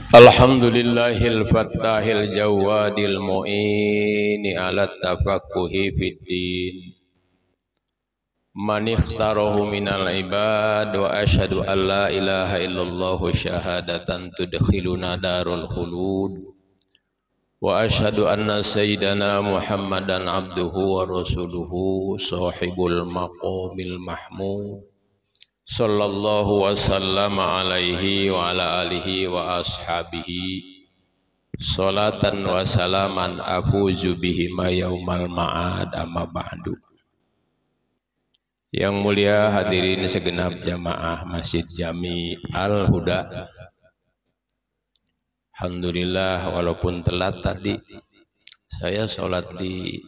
Alhamdulillahil fattahil jawadil mu'ini ala tafaqquhi fiddin man ikhtarahu minal ibad wa asyhadu an la ilaha illallah syahadatan tudkhiluna darul khulud wa asyhadu anna sayyidana Muhammadan abduhu wa rasuluhu sahibul maqamil mahmud sallallahu wasallam alaihi wa ala alihi wa ashabihi salatan wa salaman afuzu bihima yaumal ma'ad amma ba'du. Yang mulia hadirin segenap jamaah Masjid Jami Al-Huda, alhamdulillah walaupun telat tadi saya sholat di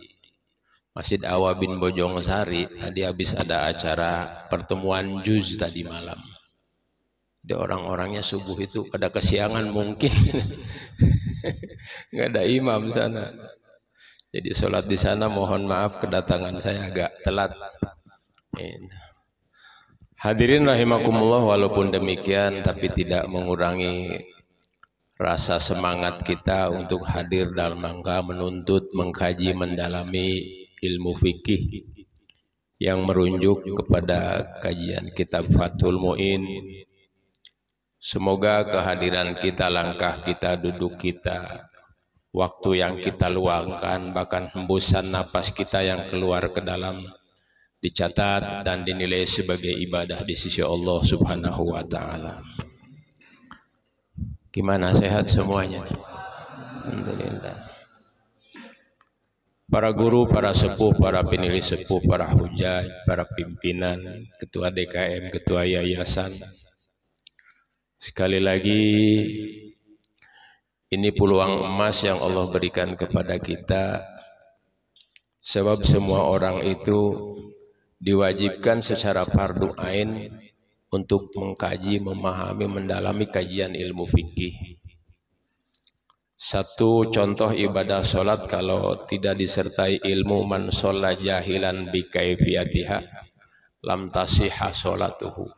Masjid Awa bin Bojong Sari. Tadi habis ada acara pertemuan juz tadi malam. Jadi orang-orangnya subuh itu pada kesiangan mungkin. Nggak ada imam sana. Jadi sholat di sana mohon maaf kedatangan saya agak telat. Hadirin rahimakumullah, walaupun demikian tapi tidak mengurangi rasa semangat kita untuk hadir dalam rangka menuntut, mengkaji, mendalami ilmu fikih yang merujuk kepada kajian kitab Fathul Mu'in. Semoga kehadiran kita, langkah kita, duduk kita, waktu yang kita luangkan, bahkan hembusan napas kita yang keluar ke dalam dicatat dan dinilai sebagai ibadah di sisi Allah Subhanahu wa taala. Gimana, sehat semuanya? Alhamdulillah. Para guru, para sepuh, para penilai sepuh, para hujaj, para pimpinan, ketua DKM, ketua yayasan. Sekali lagi, ini peluang emas yang Allah berikan kepada kita. Sebab semua orang itu diwajibkan secara fardu ain untuk mengkaji, memahami, mendalami kajian ilmu fikih. Satu contoh ibadah sholat kalau tidak disertai ilmu, man sholla jahilan bi kaifiyatiha lam tasihha sholatuhu.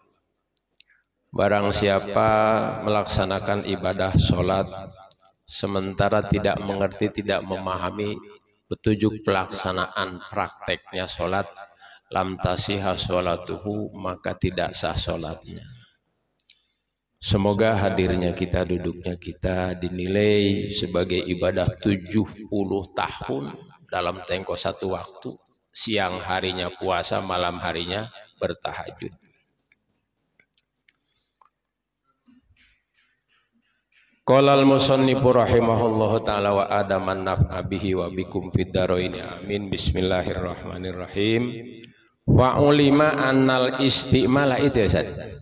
Barang siapa melaksanakan ibadah sholat sementara tidak mengerti, tidak memahami petunjuk pelaksanaan prakteknya sholat, lam tasihha sholatuhu, maka tidak sah sholatnya. Semoga hadirnya kita, duduknya kita dinilai sebagai ibadah 70 tahun dalam tempo satu waktu. Siang harinya puasa, malam harinya bertahajud. Qala al-musannifu rahimahullahu ta'ala wa adaman naf'a bihi wa bikum fid dharaini amin. Bismillahirrahmanirrahim. Wa ulima annal istimala itu ya Ustaz.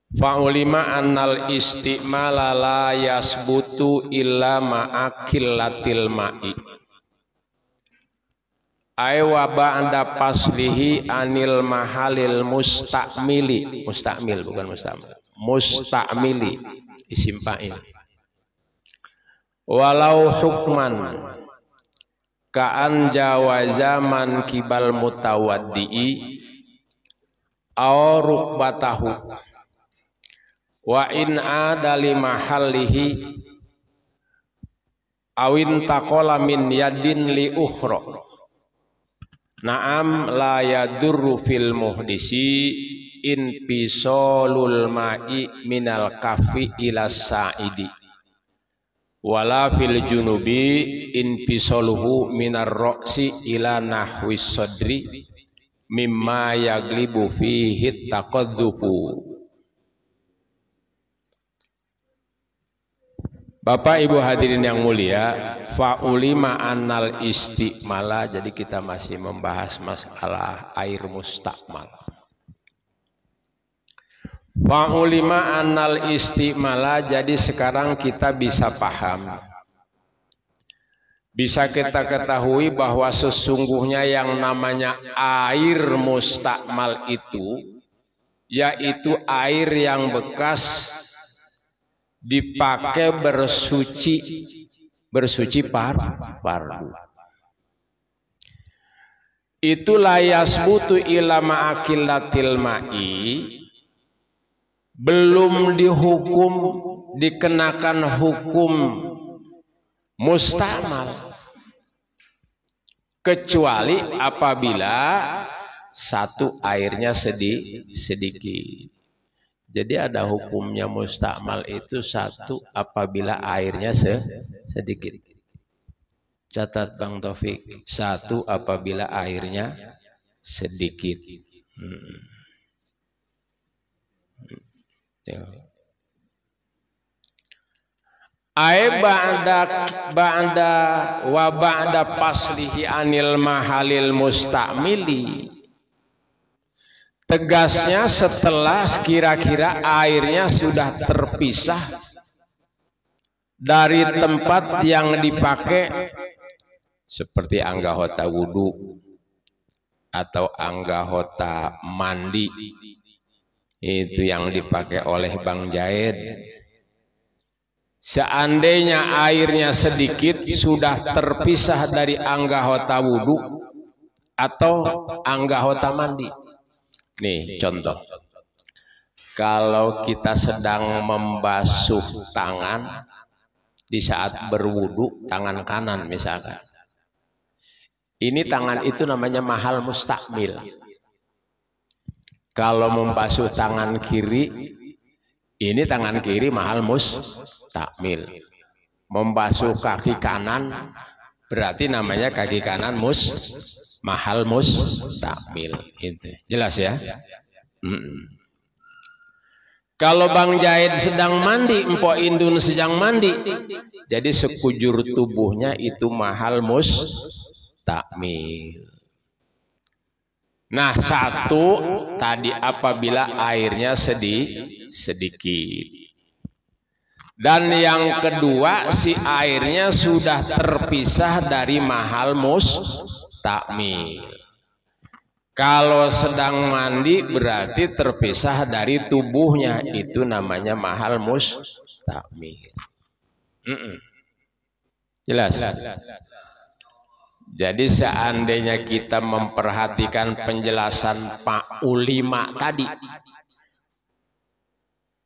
Fa'ulima annal istimala la yasbutu illa ma'akillatil ma'i ay wa ba'da paslihi anil mahalil mustakmili. Mustakmil bukan mustamil. Mustakmili isim fa'il. Walau hukman ka'an jawazaman kibal mutawaddi'i aw rukbatahu wa in adali mahallihi awin taqala min yadin li ukhra. Naam la yadurru fil muhdisi in bisolul ma'i minal kafi ila sa'idi wala fil junubi in bisoluhu minar roksi ila nahwis sodri mimma yaglibu fihi taqadzufu. Bapak Ibu hadirin yang mulia, fa'ulima annal istimala, jadi kita masih membahas masalah air mustakmal. Fa'ulima annal istimala, jadi sekarang kita bisa paham, bisa kita ketahui bahwa sesungguhnya yang namanya air mustakmal itu, yaitu air yang bekas dipakai bersuci fardu. Itu la yasbutu ila ma'akillatil ma'i, belum dihukum dikenakan hukum mustamal kecuali apabila satu airnya sedikit. Jadi ada hukumnya mustakmal itu satu apabila airnya sedikit. Catat Bang Taufik, satu apabila airnya sedikit. Ba'da paslihi anil mahalil mustakmili. Tegasnya setelah kira-kira airnya sudah terpisah dari tempat yang dipakai seperti anggahota wudu atau anggahota mandi, itu yang dipakai oleh Bang Jaid. Seandainya airnya sedikit sudah terpisah dari anggahota wudu atau anggahota mandi. Nih contoh, kalau kita sedang membasuh tangan di saat berwudu, tangan kanan misalkan, ini tangan itu namanya mahal mustakmil. Kalau membasuh tangan kiri, ini tangan kiri mahal mustakmil. Membasuh kaki kanan berarti namanya kaki kanan mahal mustakmil. Itu jelas ya. Kalau Bang Jaid sedang mandi, Mpok Indun sedang mandi, jadi sekujur tubuhnya itu mahal mustakmil. Nah, satu tadi apabila airnya sedikit. Dan yang kedua, si airnya sudah terpisah dari mahal mustakmil. Kalau sedang mandi berarti terpisah dari tubuhnya, itu namanya mahal mustakmil. Jelas? Jadi seandainya kita memperhatikan penjelasan Pak Ulima tadi,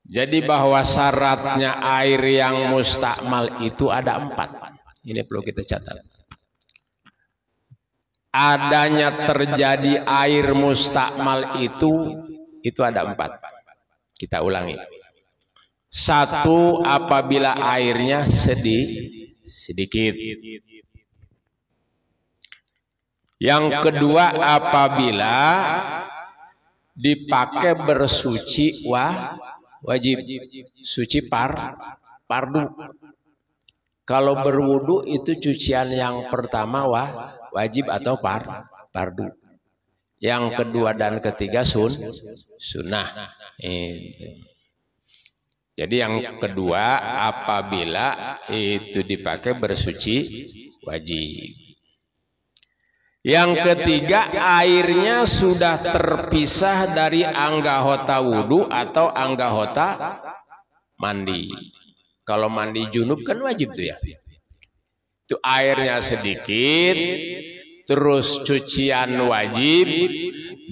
jadi bahwa syaratnya air yang mustakmal itu ada 4. Ini perlu kita catat. Adanya terjadi air mustakmal itu ada 4. Kita ulangi. 1, apabila airnya sedikit. Yang kedua, apabila dipakai bersuci wajib, suci pardu. Kalau berwudu itu cucian yang pertama wajib atau pardu. Yang kedua dan ketiga sunnah. Jadi yang kedua apabila itu dipakai bersuci wajib. Yang ketiga, airnya sudah terpisah dari anggahota wudu atau anggahota mandi. Kalau mandi junub kan wajib tuh ya. Itu airnya sedikit, terus cucian wajib,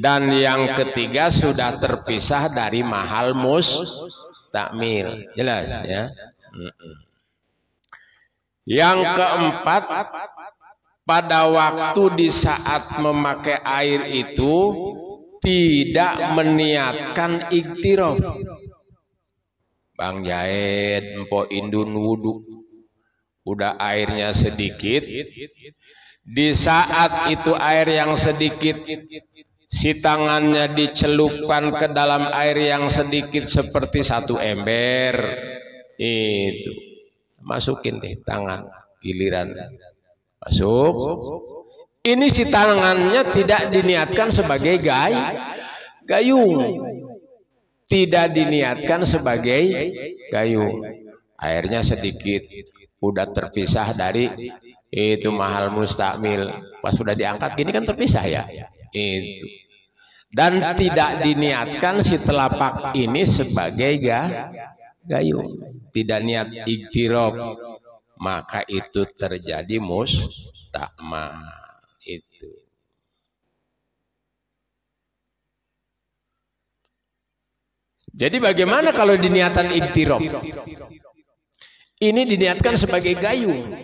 dan yang ketiga sudah terpisah dari mahal mustakmil. Jelas ya. Yang keempat, pada waktu di saat memakai air itu tidak meniatkan iktiraf. Bang Jaid, Mpok Indun wudu, udah airnya sedikit. Di saat itu air yang sedikit, si tangannya dicelupkan ke dalam air yang sedikit seperti 1 ember. Itu masukin deh tangan, giliran masuk. Ini si tangannya tidak diniatkan sebagai gayung. Tidak diniatkan sebagai gayung. Airnya sedikit, udah terpisah dari itu mahal mustakmil. Pas sudah diangkat gini kan terpisah ya. Itu. Dan tidak diniatkan si telapak ini sebagai gayung. Tidak niat iktiraf. Maka itu terjadi mustakmal. Itu. Jadi bagaimana kalau diniatan iktiraf? Ini diniatkan sebagai gayung.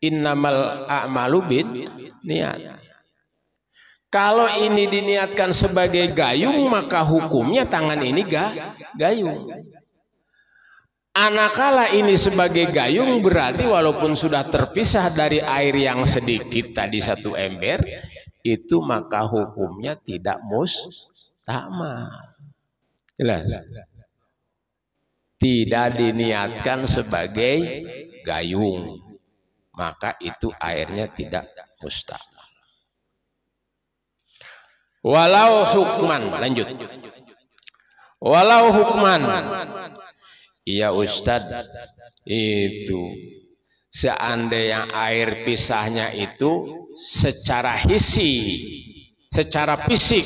Innamal a'malu bin niat. Kalau ini diniatkan sebagai gayung, maka hukumnya tangan ini gayung. Anakala ini sebagai gayung, berarti walaupun sudah terpisah dari air yang sedikit tadi 1 ember, itu maka hukumnya tidak mustakmal. Jelas? Tidak diniatkan sebagai gayung, maka itu airnya tidak mustakmal. Walau hukman, lanjut. Walau hukman, iya Ustadz, itu seandainya air pisahnya itu secara hissi, secara fisik,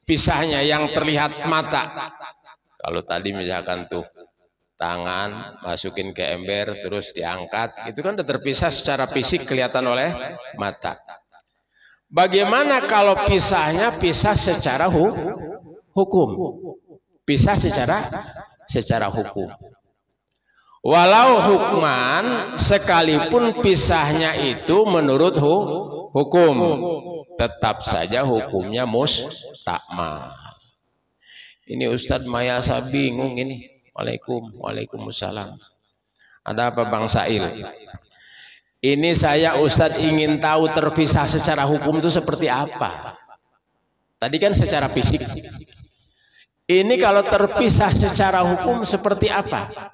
pisahnya yang terlihat mata. Kalau tadi misalkan tuh tangan masukin ke ember terus diangkat, itu kan udah terpisah secara fisik, kelihatan oleh mata. Bagaimana kalau pisahnya pisah secara hukum? Pisah secara hukum. Walau hukman, sekalipun pisahnya itu menurut hukum, tetap saja hukumnya mustakmal. Ini Ustadz Mayasa bingung ini. Waalaikumsalam. Ada apa Bang Sail? Ini saya Ustadz ingin tahu terpisah secara hukum itu seperti apa. Tadi kan secara fisik. Ini kalau terpisah secara hukum seperti apa?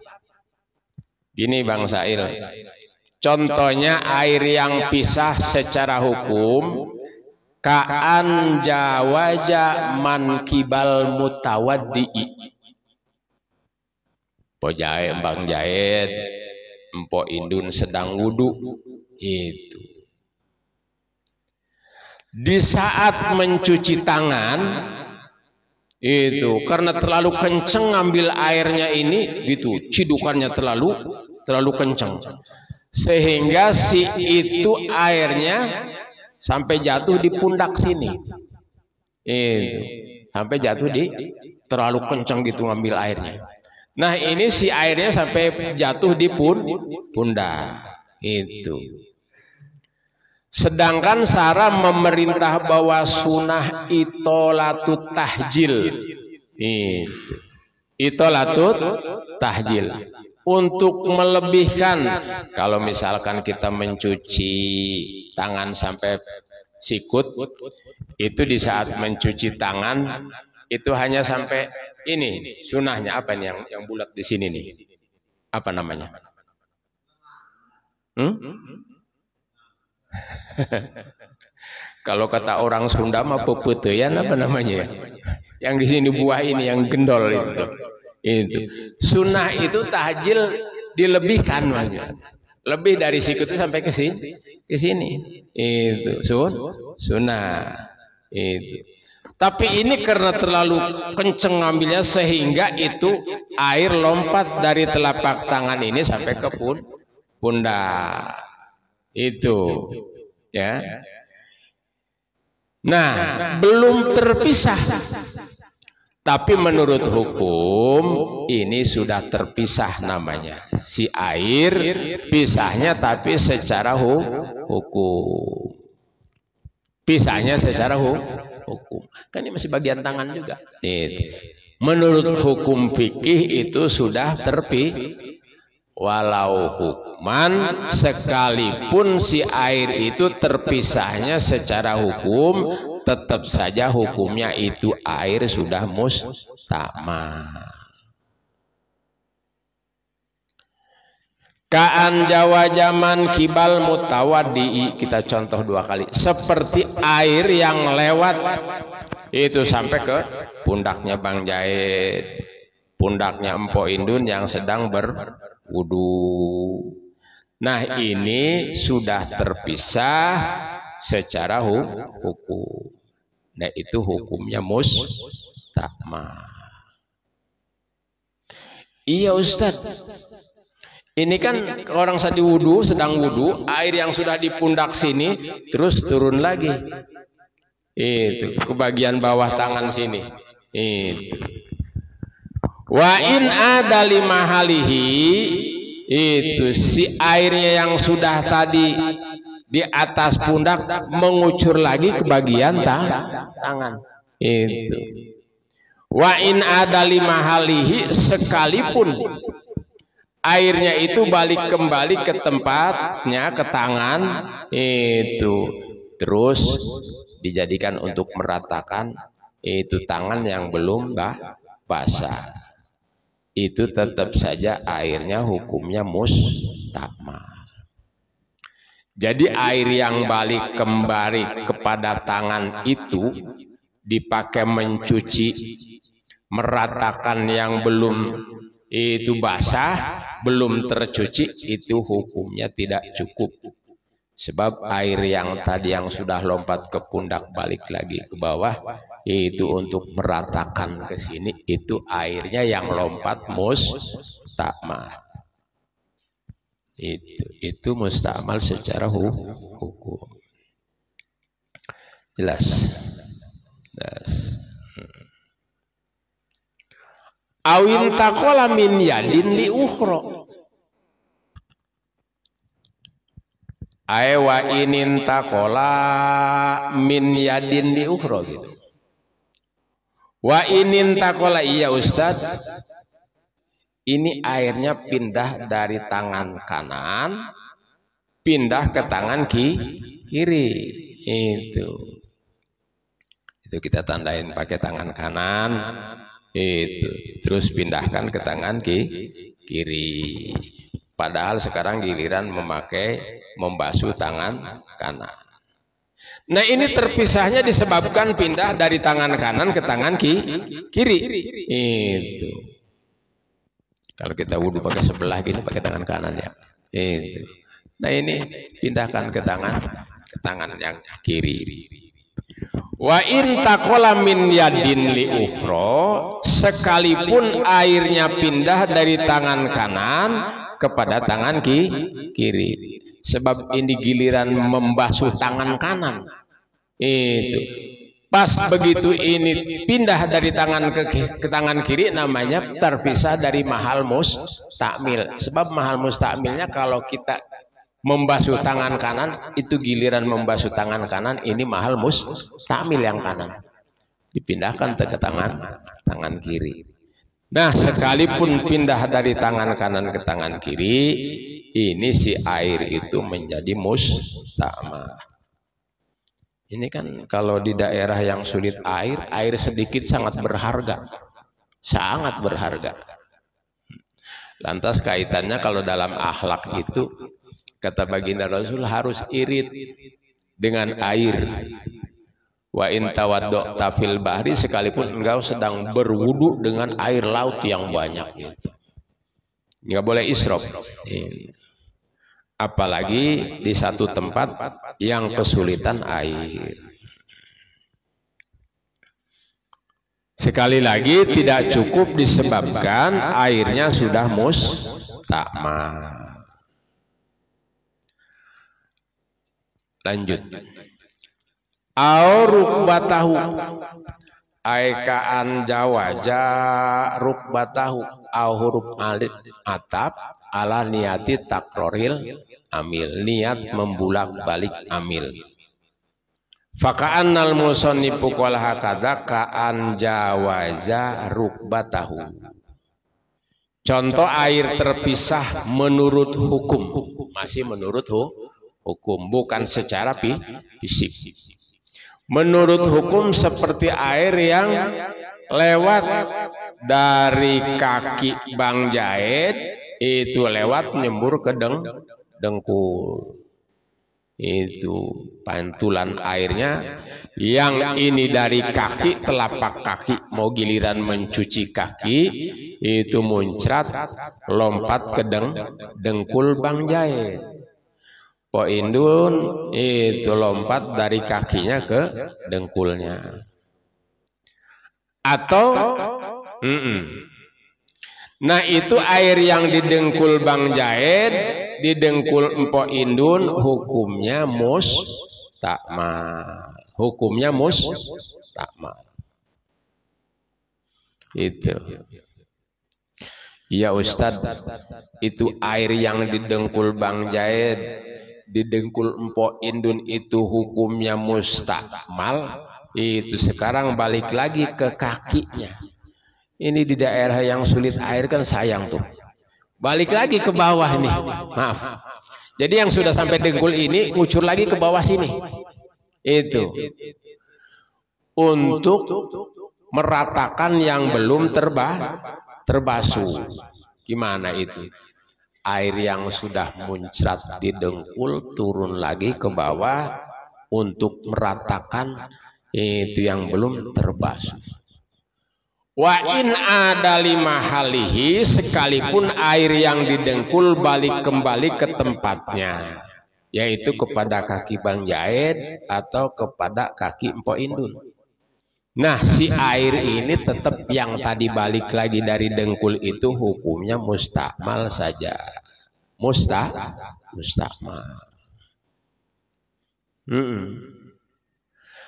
Gini Bang Sail. Contohnya air yang pisah secara hukum, ka'an jawaja man kibal mutawaddi'i. Bang Jahit, Mpok Indun sedang wudhu, itu di saat mencuci tangan itu karena terlalu kenceng ngambil airnya ini, gitu cidukannya terlalu kenceng sehingga si itu airnya sampai jatuh di pundak sini, itu sampai jatuh di terlalu kenceng gitu ngambil airnya. Nah ini si airnya sampai jatuh di pundak itu. Sedangkan Sarah memerintah bahwa sunnah itolatut tahjil. Itolatut tahjil. Untuk melebihkan, kalau misalkan kita mencuci tangan sampai sikut, itu di saat mencuci tangan itu hanya sampai ini sunahnya apa nih yang bulat di sini nih, apa namanya? Kalau kata orang Sunda mah pepeteyan apa namanya ya? Yang di sini buah ini yang gendol itu. Sunnah itu tahjil dilebihkan maksudnya. Lebih dari sikut itu sampai ke sini. Itu sunnah. Itu. Tapi ini karena terlalu kenceng ngambilnya sehingga itu air lompat dari telapak tangan ini sampai ke pundak. Itu ya. Nah, belum terpisah. Tapi menurut hukum ini sudah terpisah namanya. Si air pisahnya tapi secara hukum. Pisahnya secara hukum. Kan ini masih bagian tangan juga. Menurut hukum fikih itu sudah walau hukman, sekalipun si air itu terpisahnya secara hukum, tetap saja hukumnya itu air sudah mustakmal. Ka'an jawa zaman kibal mutawaddi'i, kita contoh 2 kali. Seperti air yang lewat itu sampai ke pundaknya Bang Jahit, pundaknya Mpok Indun yang sedang berwudu. Nah ini sudah terpisah secara hukum. Nah itu hukumnya mustakmal. Iya Ustadz. Ini kan orang sedang wudu, air yang sudah di pundak sini terus turun lagi. Itu ke bagian bawah tangan sini. Itu. Wa in ada limahalihi, itu si airnya yang sudah tadi di atas pundak mengucur lagi ke bagian tangan. Itu. Wa in ada lima halihi, sekalipun airnya itu balik kembali ke tempatnya, ke tangan itu, terus dijadikan untuk meratakan itu tangan yang belum basah, itu tetap saja airnya hukumnya mustakmal. Jadi air yang balik kembali kepada tangan itu dipakai mencuci, meratakan yang belum itu basah, belum tercuci, itu hukumnya tidak cukup. Sebab air yang tadi yang sudah lompat ke pundak balik lagi ke bawah, itu untuk meratakan ke sini, itu airnya yang lompat mustakmal. Itu mustakmal secara hukum. Jelas. Awin takola min yadin li ukhra. Wa inin takola min yadin li ukhra gitu. Wa inin takola, iya Ustaz, ini airnya pindah dari tangan kanan pindah ke tangan kiri. Itu kita tandain pakai tangan kanan, itu terus pindahkan ke tangan kiri. Padahal sekarang giliran membasuh tangan kanan. Nah, ini terpisahnya disebabkan pindah dari tangan kanan ke tangan kiri. Itu. Kalau kita wudhu pakai sebelah gini, pakai tangan kanan ya. Itu. Nah, ini pindahkan ke tangan yang kiri. Wa in takola min yadin li ukhra, sekalipun airnya pindah dari tangan kanan kepada tangan kiri. Sebab ini giliran membasuh tangan kanan. Itu. Pas begitu ini pindah dari tangan ke tangan kiri, namanya terpisah dari mahal mustakmil. Sebab mahal mustakmilnya kalau kita membasuh tangan kanan, itu giliran membasuh tangan kanan, ini mahal mustakmil yang kanan. Dipindahkan ke tangan kiri. Nah, sekalipun pindah dari tangan kanan ke tangan kiri, ini si air itu menjadi mustakmal. Ini kan kalau di daerah yang sulit air sedikit sangat berharga. Sangat berharga. Lantas kaitannya kalau dalam akhlak itu, kata baginda Rasul, harus irit dengan air. Wa in tawaddu'ta fil bahri, sekalipun engkau sedang berwudu dengan air laut yang banyak. Enggak boleh israf. Apalagi di satu tempat yang kesulitan air. Sekali lagi tidak cukup disebabkan airnya sudah mustakmal. Lanjut. Au rukbatahu, aikaan jawaja rukbatahu, au huruf alif atap ala niati takroril amil, niat membulak balik amil. Faka'annal musannifu qala hakadza ka'an jawaza rukbatahu. Contoh air terpisah menurut hukum, masih menurut hukum, bukan secara fisik. Menurut hukum seperti air yang lewat dari kaki Bang Jaid, itu lewat nyembur ke dengkul. Itu pantulan airnya, yang ini dari kaki, telapak kaki, mau giliran mencuci kaki, itu muncrat lompat ke dengkul Bang Jaid. Po Indun itu lompat dari kakinya ke dengkulnya. Atau nah, itu air yang di dengkul Bang Jaid, di dengkul Empo Indun, hukumnya mustakmal. Hukumnya mustakmal. Itu. Iya Ustadz, itu air yang didengkul Bang Jaid, didengkul Empok Indun itu hukumnya mustakmal. Itu sekarang balik lagi ke kakinya. Ini di daerah yang sulit air kan sayang tuh. Balik lagi ke bawah nih. Maaf. Jadi yang sudah sampai dengkul ini ngucur lagi ke bawah sini. Itu. Untuk meratakan yang belum terbasuh. Gimana itu? Air yang sudah muncrat di dengkul turun lagi ke bawah untuk meratakan itu yang belum terbasuh. Wa in ada lima halihi, sekalipun air yang didengkul balik kembali ke tempatnya, yaitu kepada kaki Bang Jaid atau kepada kaki Empok Indun. Nah, si air ini tetap yang tadi balik lagi dari dengkul itu hukumnya mustakmal saja. Mustakmal.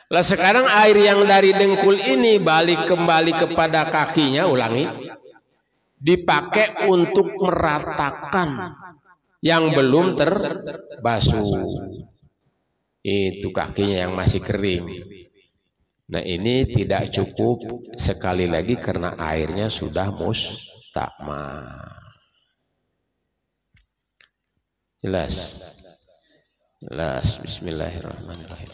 Lah sekarang air yang dari dengkul ini balik kembali kepada kakinya, ulangi, dipakai untuk meratakan yang belum terbasuh. Itu kakinya yang masih kering. Nah ini tidak cukup, sekali lagi karena airnya sudah mustakmal. Jelas? Jelas. Bismillahirrahmanirrahim.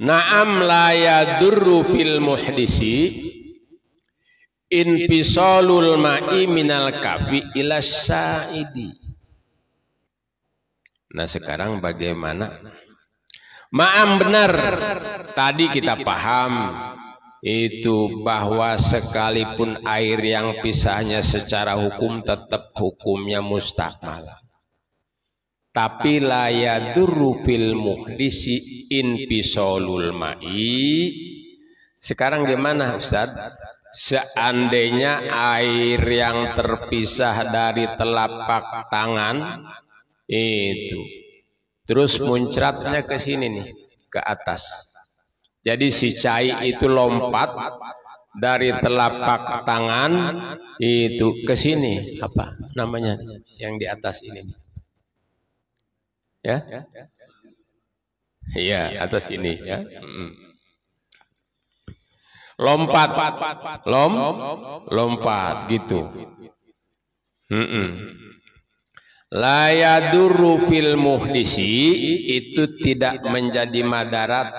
Naam la yadurru fil muhdisi infisalul ma'i minal kafi ila sa'idi. Nah sekarang bagaimana? Ma'am benar, tadi kita paham itu bahwa sekalipun air yang pisahnya secara hukum tetap hukumnya mustakmal. Tapi la yadurru fil muhdisi infisalul ma'i. Sekarang gimana Ustaz? Seandainya air yang terpisah dari telapak tangan itu terus muncratnya ke sini nih, ke atas. Jadi si cai itu lompat dari telapak tangan itu ke sini, apa namanya yang di atas ini? Ya, iya atas ini ya. Lompat gitu. La yadurru fil muhdisi, itu tidak menjadi madarat,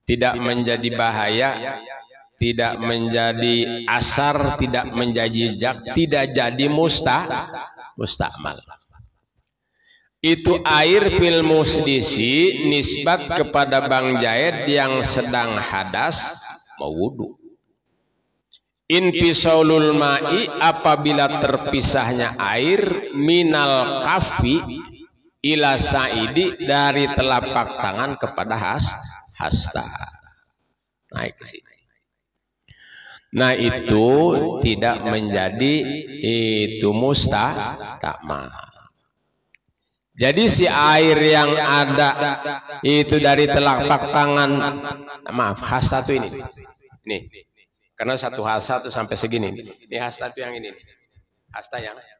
tidak menjadi bahaya, tidak menjadi asar, tidak menjadi jak, tidak jadi mustakmal. Itu air fil muhdisi nisbat kepada Bang Jaid yang sedang hadas mau wudu. Infisalul ma'i, apabila terpisahnya air minal kafi ila sa'idi, dari telapak tangan kepada hasta. Naik ke sini. Nah itu tidak menjadi itu mustakmal. Jadi si air yang ada itu dari telapak tangan, maaf, hasta itu ini. Nih. Karena satu hasta itu sampai segini. Ini hasta itu yang ini. Hasta yang ini.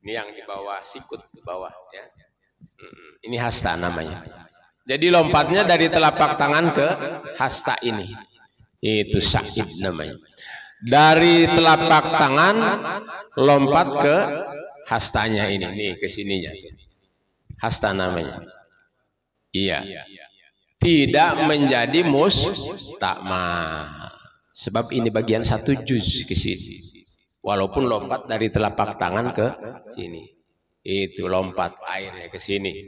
Ini yang di bawah sikut, di bawah ya. Ini hasta namanya. Jadi lompatnya dari telapak tangan ke hasta ini. Itu sa'id namanya. Dari telapak tangan lompat ke hastanya ini, nih ke sininya. Hasta namanya. Iya. Tidak menjadi mustakmal. Sebab ini bagian satu juz ke sini. Walaupun lompat dari telapak tangan ke sini. Itu lompat airnya ke sini.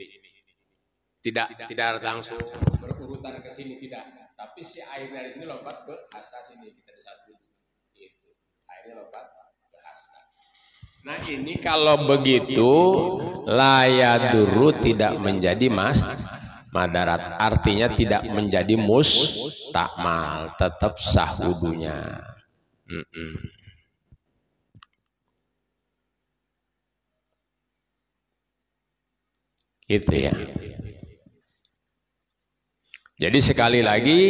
Tidak langsung berurutan ke sini, tidak. Tapi si air dari sini lompat ke hasta sini. Kita satu. Itu. Airnya lompat ke hasta. Nah ini kalau begitu la yadurru tidak menjadi madarat, artinya tidak menjadi mustakmal, tetap sah wudunya. Gitu ya. Jadi sekali lagi,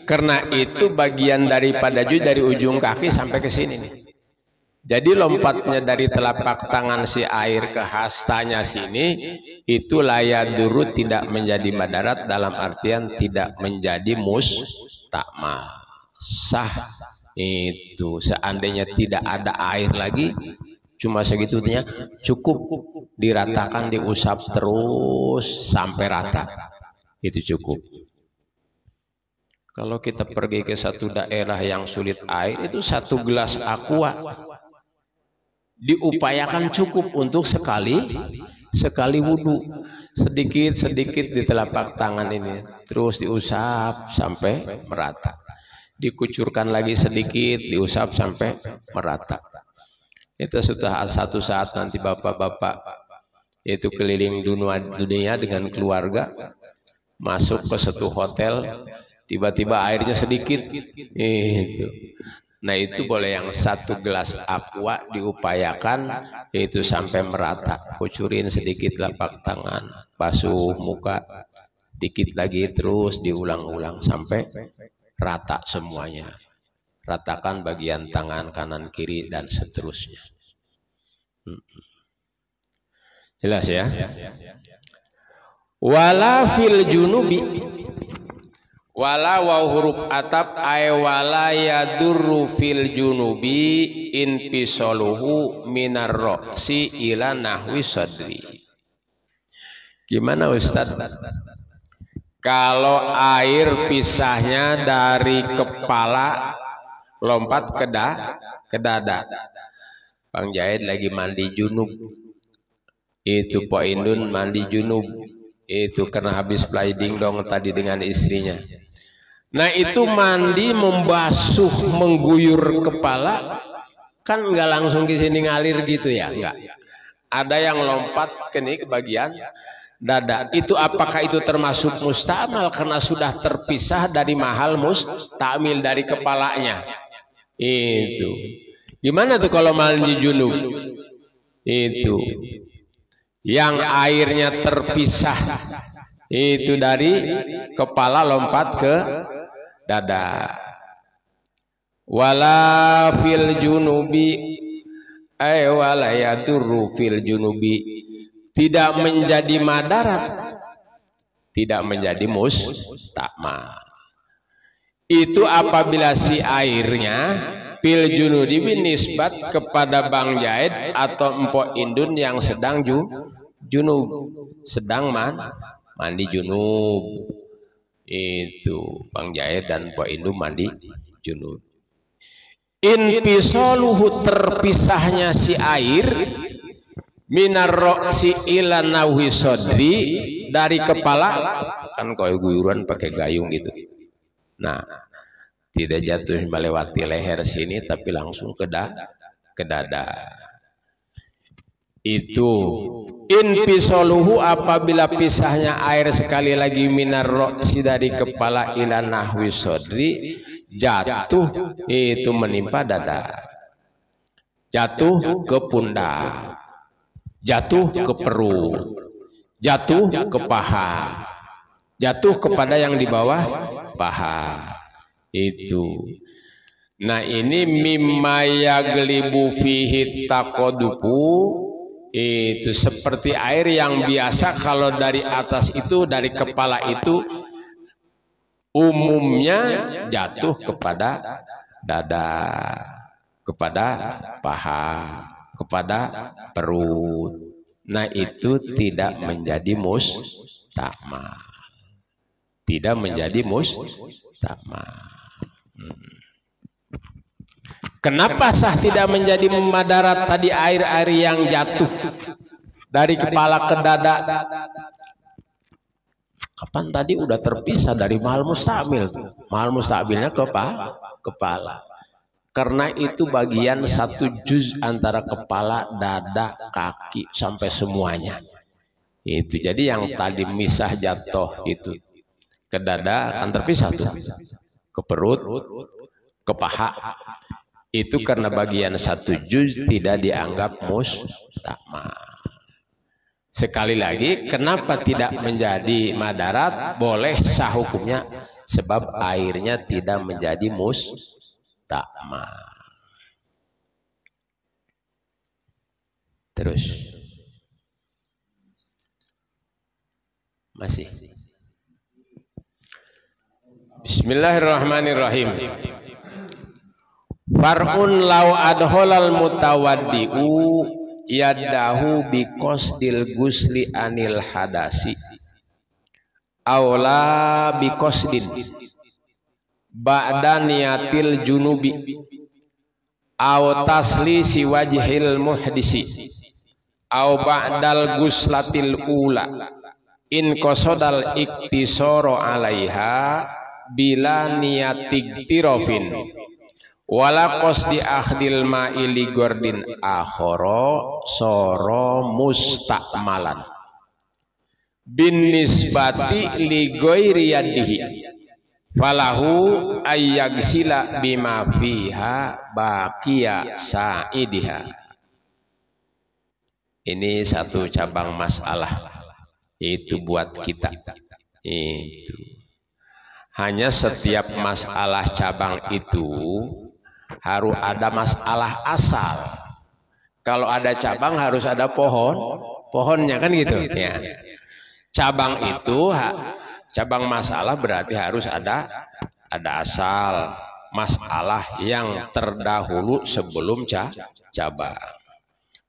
karena itu bagian daripada juz dari ujung kaki sampai ke sini nih. Jadi lompatnya dari telapak tangan si air ke hastanya sini, itu layaduru tidak menjadi madarat, dalam artian tidak menjadi mustakmal. Sah itu seandainya tidak ada air lagi, cuma segitunya cukup diratakan, diusap terus sampai rata, itu cukup. Kalau kita pergi ke satu daerah yang sulit air, itu 1 gelas aqua diupayakan cukup untuk sekali wudhu, sedikit di telapak tangan ini, terus diusap sampai merata, dikucurkan lagi sedikit, diusap sampai merata. Itu sudah satu saat nanti bapak-bapak itu keliling dunia dengan keluarga, masuk ke satu hotel, tiba-tiba airnya sedikit, itu. Nah itu boleh yang 1 gelas aqua diupayakan itu sampai merata, kucurin sedikit telapak tangan, basuh muka, dikit lagi, terus diulang-ulang sampai rata semuanya. Ratakan bagian tangan kanan kiri dan seterusnya. Jelas ya? Wala fil junubi, wala waw huruf atap ay wala yadurru fil junubi infisaluhu minar ra'si ila nahwi sadri. Gimana Ustaz? Kalau air pisahnya dari kepala lompat ke dada. Bang Jahid lagi mandi junub. Itu Pak Indun mandi junub. Itu karena habis sliding dong tadi dengan istrinya. Nah itu mandi membasuh mengguyur kepala kan nggak langsung ke sini ngalir gitu ya, enggak. Ada yang lompat ke bagian dada. Itu apakah itu termasuk mustamal karena sudah terpisah dari mahal mustamil dari kepalanya? Itu. Gimana tuh kalau mandi junub? Itu. Yang airnya terpisah itu dari kepala lompat ke dada. Wala fil junubi ay wala yadurru fil junubi, tidak menjadi madarat, tidak menjadi mustakmal. Itu apabila si airnya fil junubi nisbat kepada Bang Jahid atau Empok Indun yang sedang junub, sedang mandi junub. Itu Bang Jahid dan Empok Indun mandi junub. Infisaluhu, terpisahnya si air minar ra'si ila nahwi sadri, dari kepala, kan kalau guyuran pakai gayung gitu. Nah, tidak jatuh melewati leher sini tapi langsung ke dada. Itu infisaluhu apabila pisahnya air sekali lagi minar ra'si dari kepala ila nahwi sadri, jatuh itu menimpa dada, jatuh ke pundak, jatuh ke perut, jatuh ke paha, jatuh kepada yang di bawah paha. Itu. Nah ini mimma yaglibu fihi taqadubu, itu seperti air yang biasa kalau dari atas itu, dari kepala itu umumnya jatuh kepada dada, kepada paha, kepada perut. Nah itu tidak menjadi mustakmal, tidak menjadi mustakmal. Kenapa sah tidak menjadi madarat tadi air-air yang jatuh dari kepala ke dada? Kapan tadi udah terpisah dari mahal mustamil. Mahal mustamilnya kepala. Karena itu bagian 1 juz antara kepala, dada, kaki sampai semuanya. Itu jadi yang tadi misah jatuh itu ke dada kan terpisah tuh. Ke perut, ke paha. Itu karena bagian 1 juz tidak dianggap mustakmal. Sekali lagi, kenapa tidak menjadi madarat? Boleh sah hukumnya, sebab airnya tidak menjadi mustakmal. Terus masih. Bismillahirrahmanirrahim. Far'un law adholal mutawaddi'u yadahu biqasdil gusli anil hadasi aula biqasdin ba'da niyatil junubi aw taslisi wajhil muhdisi aw ba'dal guslatil ula in qasodal iktisoro alaiha bila niyatig tirofin wala qasdi akhdil ma'ili gordin akhara soro mustakmalan bin nisbati li ghairi yadihi falahu ayyagsila bima fiha baqiya sa'idiha. Ini satu cabang masalah itu buat kita. Itu hanya setiap masalah cabang itu harus ada masalah asal. Kalau ada cabang harus ada pohonnya kan gitu ya. Cabang itu cabang masalah berarti harus ada asal masalah yang terdahulu sebelum cabang.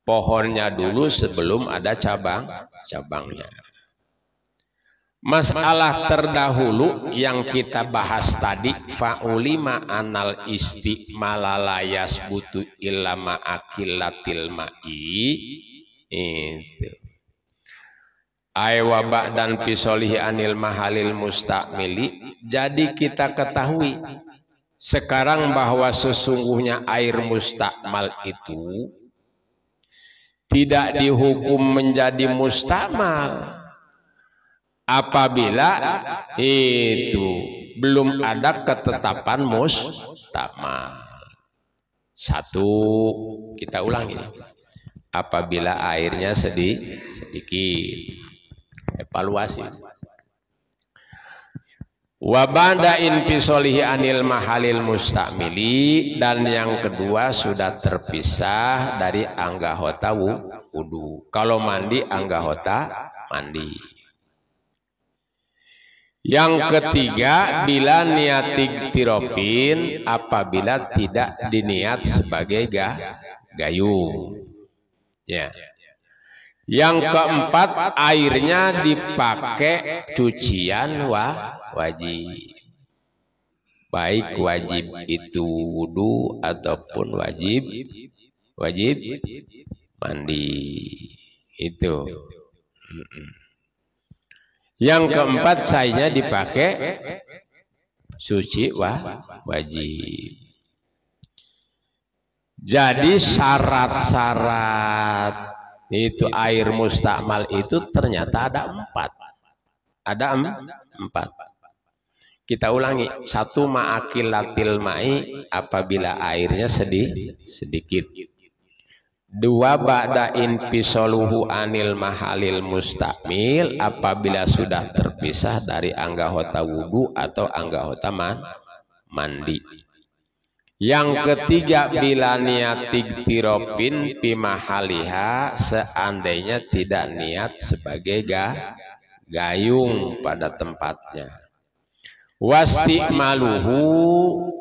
Pohonnya dulu sebelum ada cabangnya. Masalah terdahulu yang kita bahas tadi, fa'ulima anal istiqmalalayas butu ilama akilatil ma'i itu aywa ba'dan pisolihi anil mahalil mustakmili. Jadi kita ketahui sekarang bahwa sesungguhnya air mustakmal itu tidak dihukum menjadi mustakmal apabila itu belum ada ketetapan mustakmal. Satu, kita ulangi. Apabila airnya sedikit, evaluasi. Wa ba'da infisolihi anil mahalil mustakmili, dan yang kedua sudah terpisah dari anggahota wudu. Kalau mandi anggahota mandi. Yang ketiga, bila niatig tiropin, apabila tidak diniat sebagai gayung. Ya. Yang keempat, airnya dipakai cucian wajib. Baik wajib itu wudu ataupun wajib mandi. Itu. Yang keempat, sainya dipakai suci wajib. Jadi syarat-syarat itu air mustakmal itu ternyata ada empat. Kita ulangi. Satu, ma'akilatil ma'i, apabila airnya sedikit. Dua, ba'da infisoluhu anil mahalil mustakmil, apabila sudah terpisah dari anggahota wudu atau anggahota mandi. Yang ketiga, bila niatig tiropin pimahaliha, seandainya tidak niat sebagai gayung pada tempatnya. Wastimaluhu,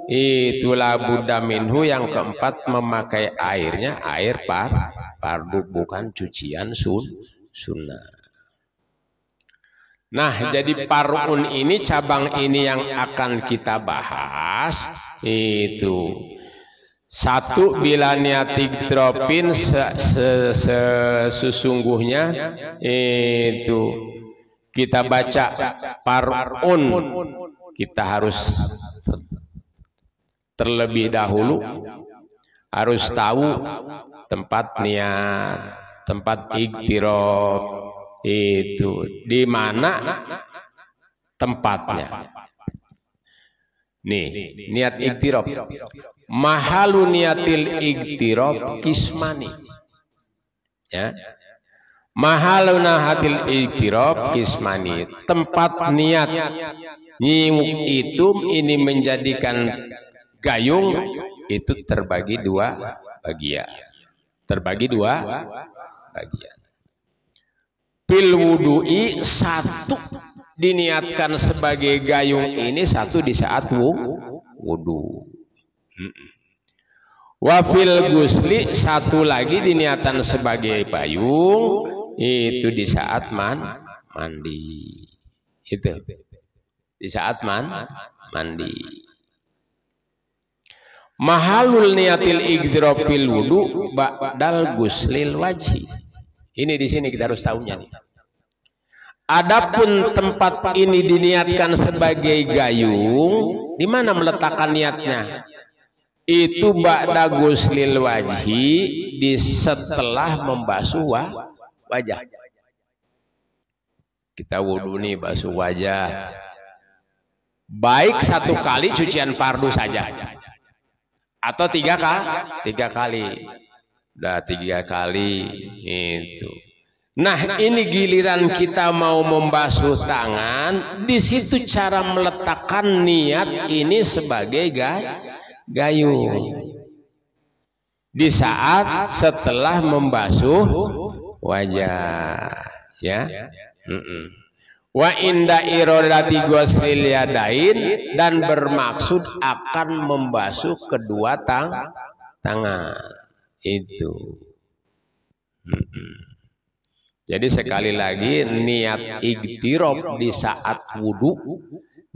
itulah buddha minhu. Yang keempat, memakai airnya air fardu, bukan cucian sunnah. Nah, jadi parun ini, cabang ini yang akan kita bahas. Itu satu, bila niatig tropin sesungguhnya itu kita baca parun, kita harus terlebih dahulu harus tahu tempat niat, tempat iktiraf itu di mana tempatnya. Nih, niat iktiraf. Mahalu niatil iktiraf kismani. Ya. Mahaluna hatil iktirab kismani, tempat niat nyiwuk itu ini menjadikan gayung itu terbagi dua bagian. Terbagi dua bagian. Pil wudu'i, satu diniatkan sebagai gayung ini, satu di saat wudu. Wafil gusli, satu lagi diniatan sebagai payung itu di saat mandi. Itu di saat mandi. Mahalul niatil igdropil wudu ba'dal guslil wajhi. Ini di sini kita harus tahunya nih. Adapun tempat ini diniatkan sebagai gayung, di mana meletakkan niatnya? Itu ba'da guslil wajhi, di setelah membasuh wajah. Kita wudu nih basuh wajah. Baik satu kali cucian fardu saja, atau tiga kali. Udah 3 kali itu. Nah, ini giliran kita mau membasuh tangan, di situ cara meletakkan niat ini sebagai gayung. Di saat setelah membasuh wajah, ya. Wa inda iradati ghuslil yadain, dan bermaksud akan membasuh kedua tangan. Itu. Jadi sekali lagi, niat igtirab di saat wudu,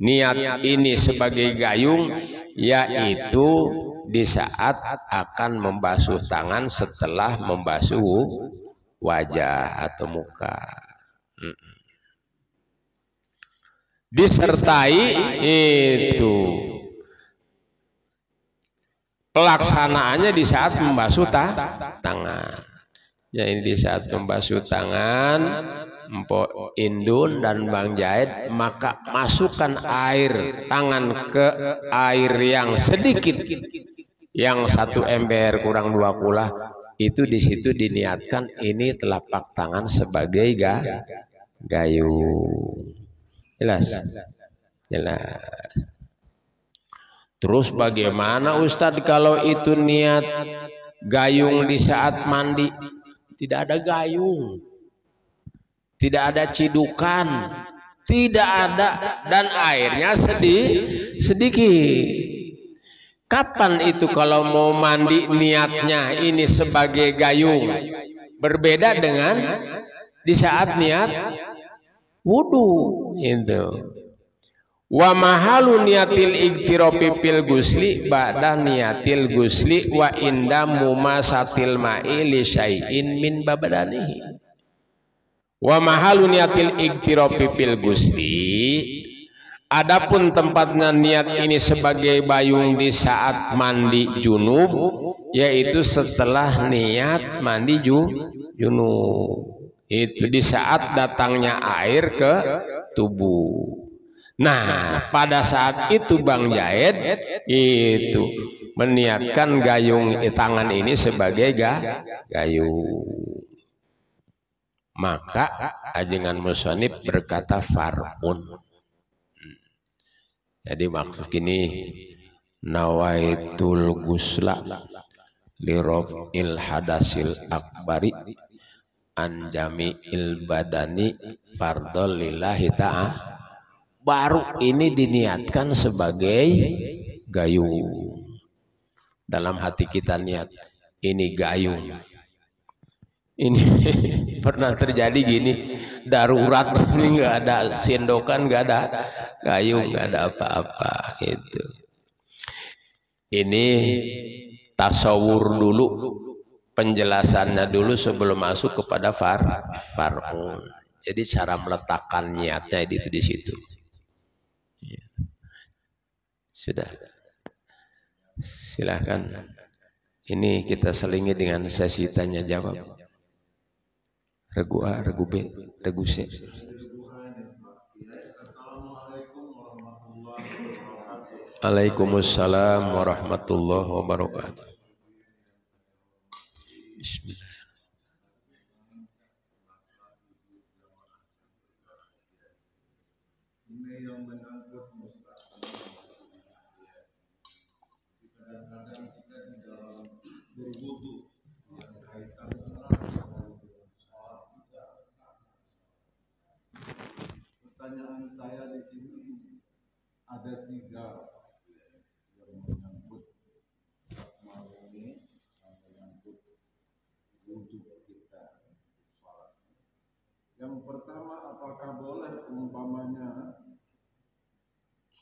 niat ini sebagai gayung, yaitu di saat akan membasuh tangan setelah membasuh wajah atau muka. Disertai itu pelaksanaannya di saat membasuh tangan. Ya, ini di saat membasuh tangan, Mpok Indun dan Bang Jaid, maka masukkan air tangan ke air yang sedikit, yang 1 ember kurang 2 kula, itu di situ diniatkan ini telapak tangan sebagai gayung. Jelas? Jelas. Terus bagaimana Ustadz kalau itu niat gayung di saat mandi? Tidak ada gayung, tidak ada cidukan, tidak ada, dan airnya sedikit. Kapan itu kalau mau mandi niatnya ini sebagai gayung? Berbeda dengan di saat niat wudu itu. Wa mahalu niatil igtirafi fil gusli ba'da niatil gusli wa inda mumasatil ma'i li syai'in min babadanihi. Wa mahalu niatil igtirafi fil gusli, adapun tempatnya niat ini sebagai bayung di saat mandi junub, yaitu setelah niat mandi junub. Itu di saat datangnya air ke tubuh. Nah, pada saat itu Bang Jaid itu meniatkan gayung tangan ini sebagai gayung. Maka ajengan musannif berkata far'un. Jadi maksud ini nawaitul gusla li raf'il hadasil akbari an jami'il badani fardhol lillahi ta'ala. Baru ini diniatkan sebagai gayung. Dalam hati kita niat ini gayung. Ini pernah terjadi gini, darurat ini nggak ada sendokan, nggak ada gayung, nggak ada apa-apa itu. Ini tasawur dulu, penjelasannya dulu sebelum masuk kepada far'un. Jadi cara meletakkan niatnya itu di situ. Sudah, silahkan. Ini kita selingi dengan sesi tanya jawab. Regu A, regu B, regu C. Waalaikumsalam warahmatullahi wabarakatuh. Bismillah. Ini yang menyangkut mustahil. Kadang-kadang kita di dalam berwudu yang kaitan dengan sholat kita. Pertanyaan saya di sini ada 3 yang menyangkut ini, yang menyangkut wudu kita sholat. Yang pertama, apakah boleh umpamanya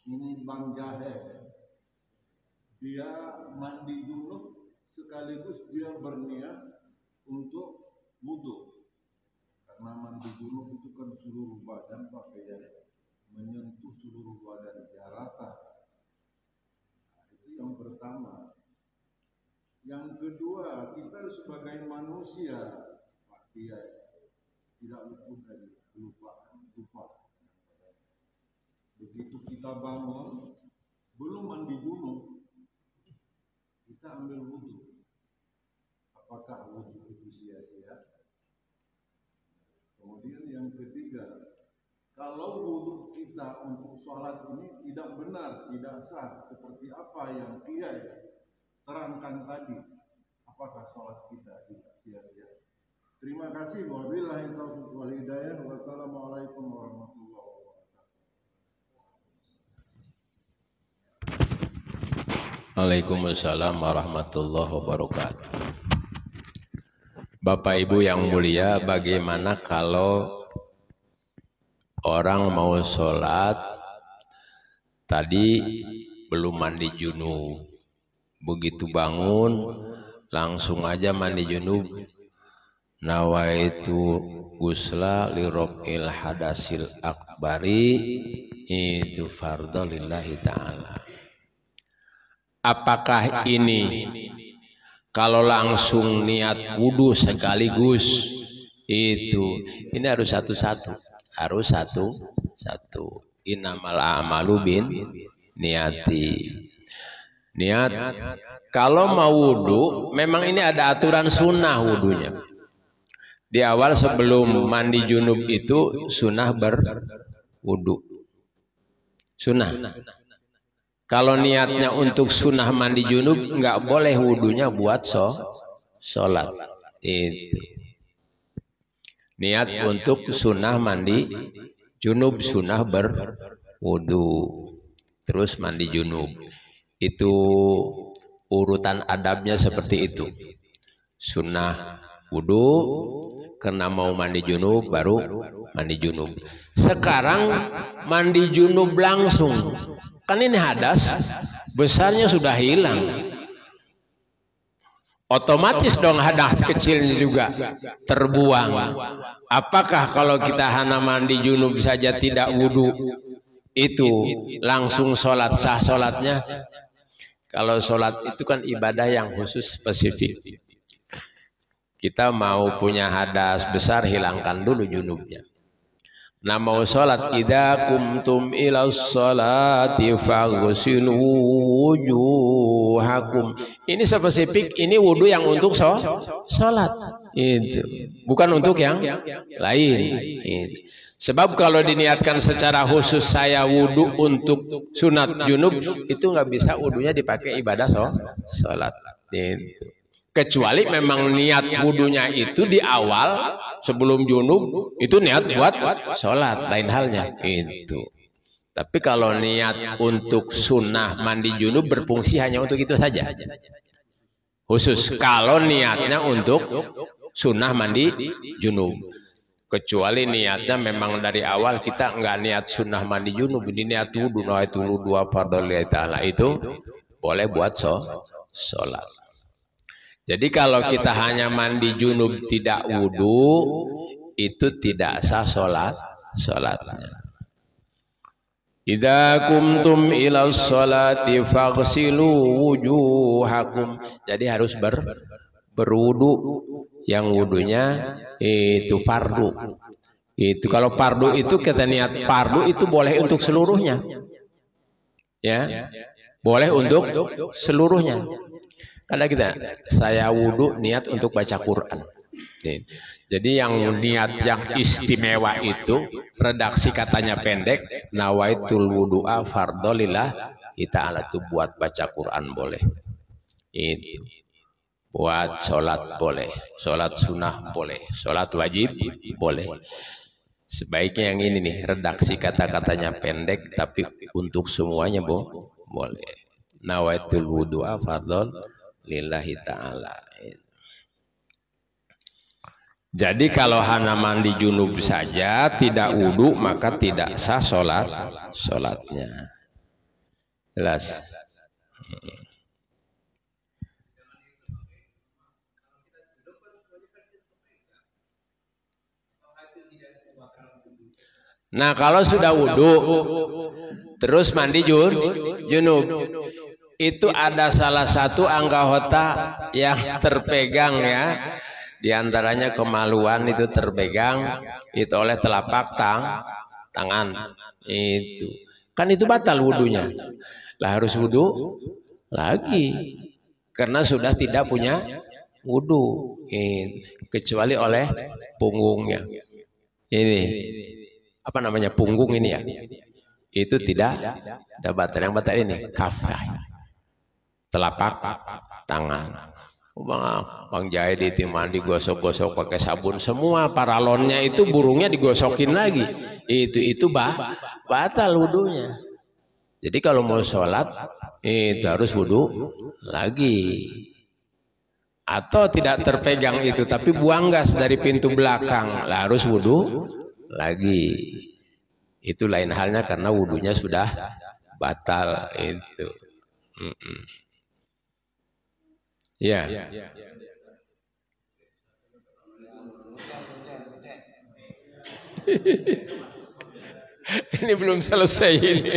ini Bang Jahe, dia mandi junub sekaligus dia berniat untuk wudu, karena mandi junub itu kan seluruh badan pakai menyentuh seluruh badan dia rata. Nah, itu yang pertama. Yang kedua, kita sebagai manusia pasti tidak luput dari lupa. Begitu kita bangun belum mandi junub, kita ambil wudu. Apakah wudu itu sia-sia? Kemudian yang ketiga, kalau wudu kita untuk sholat ini tidak benar, tidak sah, seperti apa yang Kiai terangkan tadi, apakah sholat kita tidak sia-sia? Terima kasih. Wabillahi taufiq wal hidayah. Wassalamualaikum warahmatullahi wabarakatuh. Waalaikumsalam warahmatullahi wabarakatuh. Bapak Ibu yang mulia, bagaimana kalau orang mau sholat tadi belum mandi junub, begitu bangun langsung aja mandi junub, nawaitu gusla lirofil hadasil akbari, itu fardhu lillahi ta'ala. Apakah ini kalau langsung niat wudu sekaligus itu, ini harus satu-satu, harus satu-satu. Innamal a'malu bin niati. Niat. Kalau mau wudu, memang ini ada aturan sunnah wudunya. Di awal sebelum mandi junub itu sunnah berwudu. Sunnah. Kalau niatnya untuk sunnah mandi junub, nggak boleh wudunya buat sholat. Itu. Niat untuk sunnah mandi junub, sunnah berwudu. Terus mandi junub. Itu urutan adabnya seperti itu. Sunnah wudu, karena mau mandi junub baru mandi junub. Sekarang mandi junub langsung. Kan ini hadas, besarnya sudah hilang. Otomatis dong hadas kecilnya juga terbuang. Apakah kalau kita hanya mandi junub saja tidak wudu, itu langsung sholat, sah sholatnya? Kalau sholat itu kan ibadah yang khusus spesifik. Kita mau punya hadas besar, hilangkan dulu junubnya. Nah mau sholat, idza kumtum ila sholati faghsilu wujuhakum. Ini spesifik, ini wudu yang untuk sholat. Itu bukan untuk yang lain. Itu. Sebab kalau diniatkan secara khusus saya wudu untuk sunat junub, itu nggak bisa wudunya dipakai ibadah sholat. Itu. Kecuali memang niat wudunya itu di awal sebelum junub itu niat buat sholat, lain halnya itu. Tapi kalau niat untuk sunnah mandi junub berfungsi hanya untuk itu saja. Khusus kalau niatnya untuk sunnah mandi junub. Kecuali niatnya memang dari awal kita enggak niat sunnah mandi junub, ini niat wudu, nawaitu wudu fardhu lillahi ta'ala, itu boleh buat sholat. Jadi kalau kita hanya mandi junub tidak wudu, itu tidak sah sholatnya. Idza kumtum ila sholati faghsilu wujuhakum. Jadi harus berwudu, yang wudunya itu fardu. Itu kalau fardu itu kita niat fardu itu boleh untuk seluruhnya. Ya. Boleh untuk seluruhnya. Karena saya wudu niat untuk baca Quran. Nih. Jadi yang niat yang istimewa itu redaksi katanya pendek, nawaitul wudu'a fardolillah ta'ala itu buat baca Quran boleh. Itu. Buat sholat boleh, sholat sunnah boleh, sholat wajib boleh. Sebaiknya yang ini nih, redaksi kata-katanya pendek tapi untuk semuanya boleh. Nawaitul wudu'a fardol lillahi ta'ala. Jadi kalau hana mandi junub saja tidak wudu maka tidak sah sholatnya. Jelas. Nah kalau sudah wudu terus mandi junub itu ada salah satu anggota yang terpegang ya. Di antaranya kemaluan itu terpegang itu oleh telapak tangan itu. Kan itu batal wudunya. Lah harus wudu lagi karena sudah tidak punya wudu kecuali oleh punggungnya. Ini apa namanya punggung ini ya. Itu tidak batal. Yang batal ini kafah. Telapak tangan. Bang Jahid itu mandi gosok-gosok pakai sabun semua paralonnya itu burungnya digosokin lagi itu batal wudunya. Jadi kalau mau sholat itu harus wudu lagi atau tidak terpegang itu tapi buang gas dari pintu belakang lah harus wudu lagi. Itu lain halnya karena wudunya sudah batal itu. Ya. Ini belum selesai ini.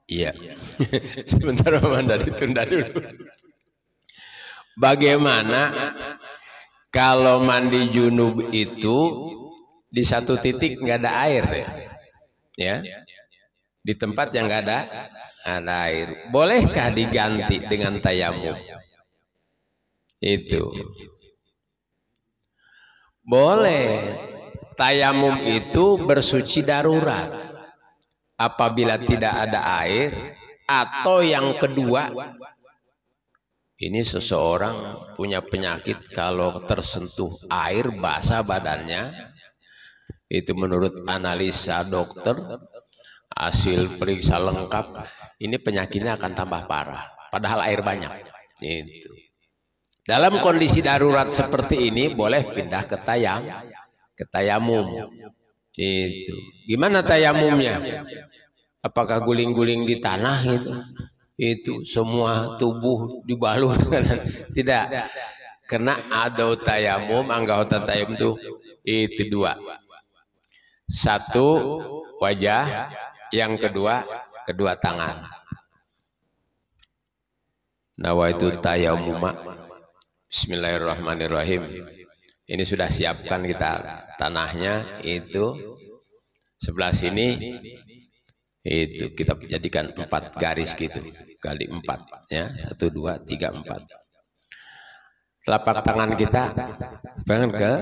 Iya. Sebentar Mandari tunda dulu. Bagaimana kalau mandi junub itu di satu titik nggak ada air ya? Di tempat yang nggak ada air, bolehkah diganti dengan tayamum? Itu boleh. Tayamum itu bersuci darurat apabila tidak ada air, atau yang kedua ini seseorang punya penyakit kalau tersentuh air basah badannya, itu menurut analisa dokter hasil periksa lengkap ini penyakitnya akan tambah parah padahal air banyak. Itu dalam kondisi darurat seperti ini boleh pindah ke tayamum. Itu gimana tayamumnya? Apakah guling-guling di tanah itu semua tubuh dibalur? Tidak, karena ada tayamum, anggota tayamum itu dua. Satu wajah, yang kedua tangan. Nawaitu tayamuma. Bismillahirrahmanirrahim. Ini sudah siapkan kita tanahnya itu sebelah sini itu kita jadikan 4 garis gitu kali 4 ya 1 2 3 4. Telapak tangan kita pengen ke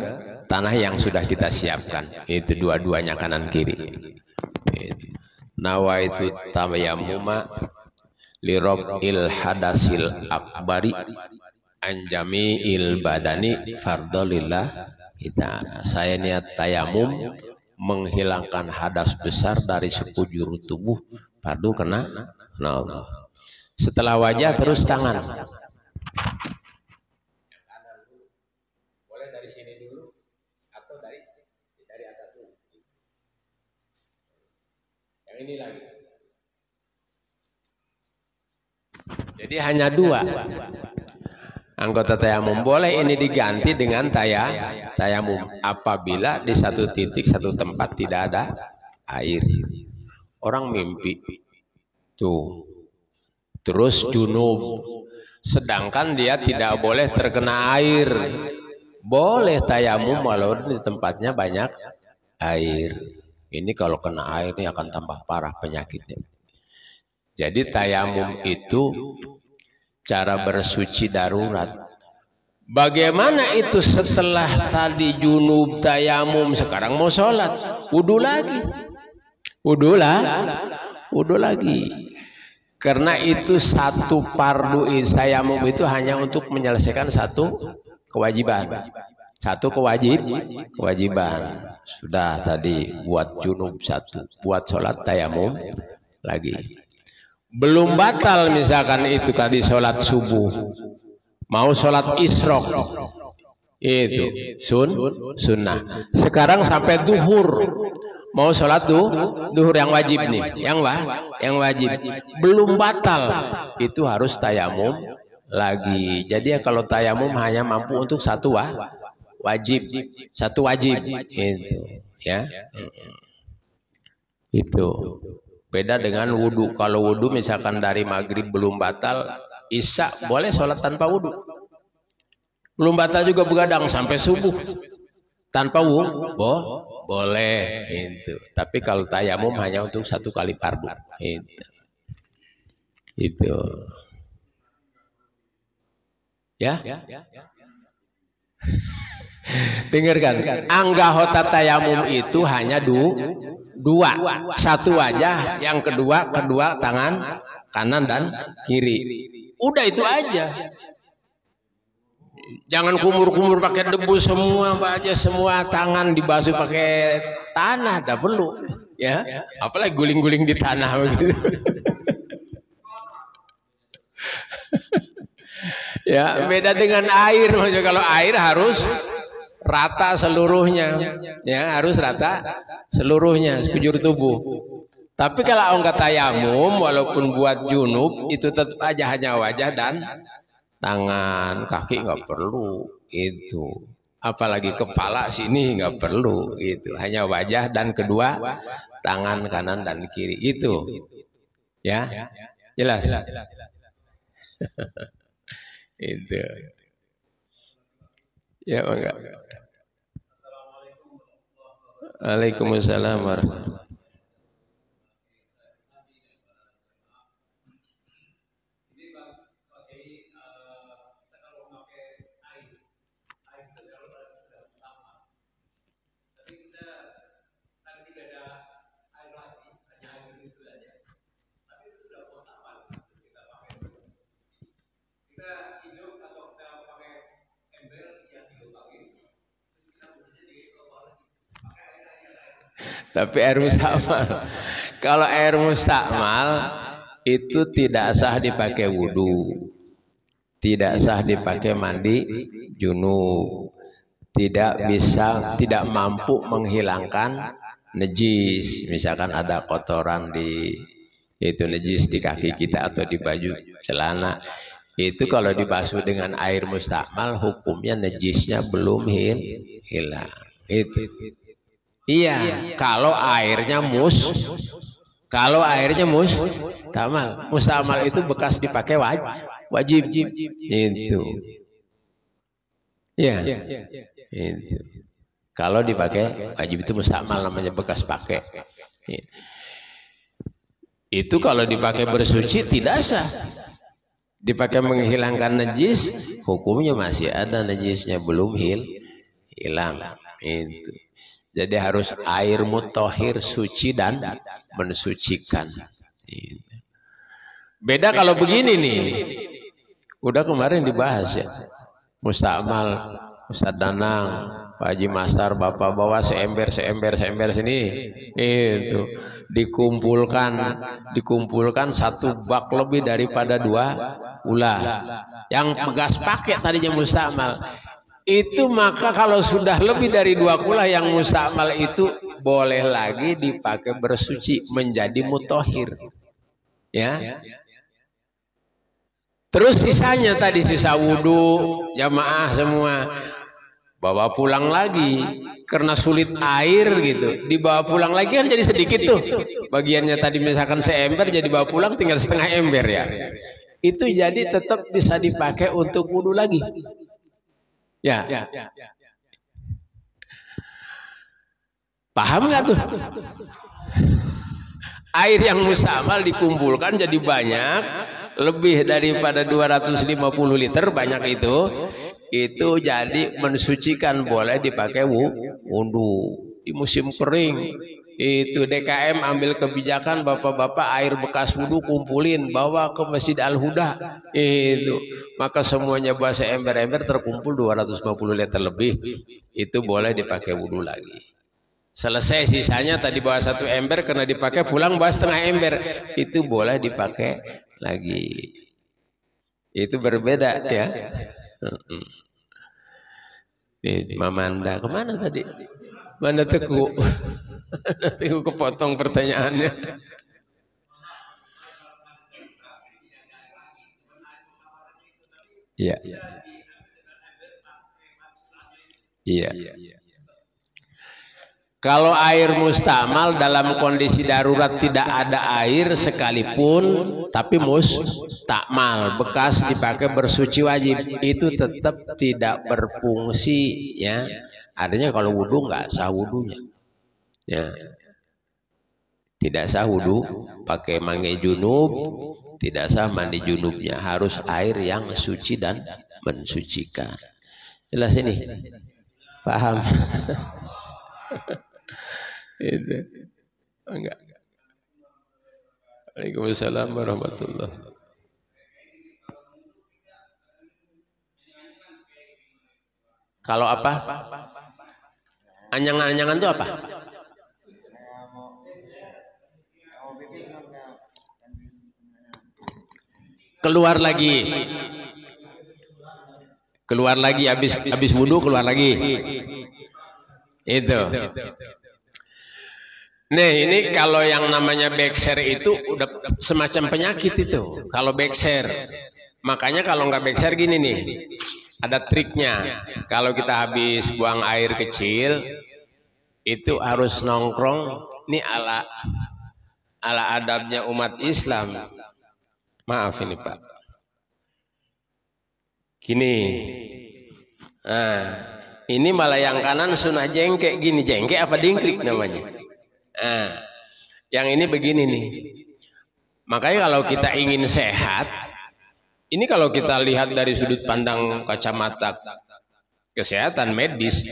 tanah yang sudah kita siapkan itu dua-duanya kanan kiri. Nawaitu tayammuma li rabbil hadasil akbari anjami'il badani fardolillah ta'ala. Saya niat tayamum menghilangkan hadas besar dari sekujur tubuh fardu kena Allah. Setelah wajah terus tangan. Boleh dari sini dulu atau dari atas dulu. Yang ini lagi. Jadi hanya 2 anggota tayamum. Boleh ini diganti dengan tayamum apabila di satu titik satu tempat tidak ada air. Orang mimpi tuh terus junub sedangkan dia tidak boleh terkena air. Boleh tayamum walau di tempatnya banyak air. Ini kalau kena air ini akan tambah parah penyakitnya. Jadi tayamum itu cara bersuci darurat. Bagaimana itu setelah tadi junub tayamum, sekarang mau sholat, wudu lagi, wudu lagi. Karena itu satu fardu tayamum itu hanya untuk menyelesaikan satu kewajiban, satu kewajiban. Sudah tadi buat junub satu, buat sholat tayamum lagi. Belum batal misalkan itu tadi sholat subuh. Mau sholat isrok itu sunnah. Sekarang sampai duhur, mau sholat duhur yang wajib nih, yang wajib belum batal, itu harus tayamum lagi. Jadi ya kalau tayamum hanya mampu untuk satu wajib itu ya. Itu beda dengan wudhu. Kalau wudhu misalkan dari maghrib belum batal, isya boleh sholat tanpa wudhu. Belum batal juga begadang sampai subuh tanpa wudhu, boleh itu. Tapi kalau tayamum hanya untuk satu kali fardu. Itu. Ya? Dengarkan, anggahota tayamum itu hanya dua. Satu wajah, yang kedua tangan kanan dan kiri. Udah itu aja. Jangan kumur-kumur pakai debu semua, aja semua tangan dibasuh pakai tanah, tak perlu. Ya, apalagi guling-guling di tanah begitu. Ya, beda dengan air. Maksudnya kalau air harus rata seluruhnya, ya harus rata seluruhnya sekujur tubuh. Tapi kalau enggak tayamum, walaupun buat junub itu tetap aja hanya wajah dan tangan, kaki nggak perlu itu. Apalagi kepala sini nggak perlu itu. Hanya wajah dan kedua tangan kanan dan kiri itu. Ya, jelas. Itu. Ya, enggak. Waalaikumsalam warahmatullahi. Tapi air mustakmal, kalau air mustakmal itu tidak sah dipakai wudhu, tidak sah dipakai mandi junub, tidak mampu menghilangkan najis. Misalkan ada kotoran itu najis di kaki kita atau di baju celana, itu kalau dibasuh dengan air mustakmal hukumnya najisnya belum hilang. Itu. Iya, kalau airnya mustakmal itu bekas dipakai wajib itu. Iya. Itu. Kalau dipakai wajib itu mustakmal, namanya bekas pakai. Itu kalau dipakai bersuci tidak sah. Dipakai menghilangkan najis, hukumnya masih ada najisnya belum hilang. Itu. Jadi harus air mutahhir, suci dan mensucikan. Beda kalau begini nih. Udah kemarin dibahas ya. Mustakmal, Ustaz Danang, Pak Haji Mastar, Bapak bawa seember sini. Itu dikumpulkan satu bak lebih daripada 2 ulah. Yang bekas pakai tadinya mustakmal. Itu maka kalau sudah lebih dari 2 kulah yang mustakmal itu boleh lagi dipakai bersuci menjadi mutahhir. Ya. Terus sisanya tadi sisa wudhu, jamaah semua bawa pulang lagi karena sulit air gitu. Dibawa pulang lagi kan jadi sedikit tuh. Bagiannya tadi misalkan seember jadi bawa pulang tinggal setengah ember ya. itu jadi tetap bisa dipakai untuk wudu lagi. Ya. Paham nggak tuh? Air yang mustamal dikumpulkan jadi banyak, lebih daripada 250 liter, banyak itu jadi mensucikan, boleh dipakai wudu. Di musim kering itu DKM ambil kebijakan, bapak-bapak air bekas wudu kumpulin, bawa ke Masjid Al-Huda itu, maka semuanya bahasa ember-ember terkumpul 250 liter lebih, itu boleh dipakai wudu lagi. Selesai sisanya tadi bawa 1 ember karena dipakai, pulang bawa setengah ember, itu boleh dipakai lagi. Itu berbeda ya. Mamanda kemana tadi? Mana Teguh? Teguh kepotong pertanyaannya. Iya. Iya. Kalau air mustamal dalam kondisi darurat tidak ada air sekalipun, tapi mustakmal bekas dipakai bersuci wajib, itu tetap tidak berfungsi ya. Artinya kalau wudu nggak sah wudunya. Ya. Tidak sah wudu pakai mandi junub, tidak sah mandi junubnya, harus air yang suci dan mensucikan. Jelas ini? Paham? Itu enggak. Waalaikumsalam warahmatullahi. Kalau apa? Anyangan-anyangan itu apa? Keluar lagi habis wudu, keluar lagi. Itu. Nah ini kalau yang namanya bekser itu udah semacam penyakit itu. Kalau bekser, makanya kalau nggak bekser gini nih, ada triknya. Kalau kita habis buang air kecil, itu harus nongkrong. Ini ala adabnya umat Islam. Maaf ini Pak. Gini. Nah, ini malah yang kanan sunah jengkek gini, jengkek apa dingkrik namanya. Nah, yang ini begini nih. Makanya kalau kita ingin sehat, ini kalau kita lihat dari sudut pandang kacamata kesehatan medis,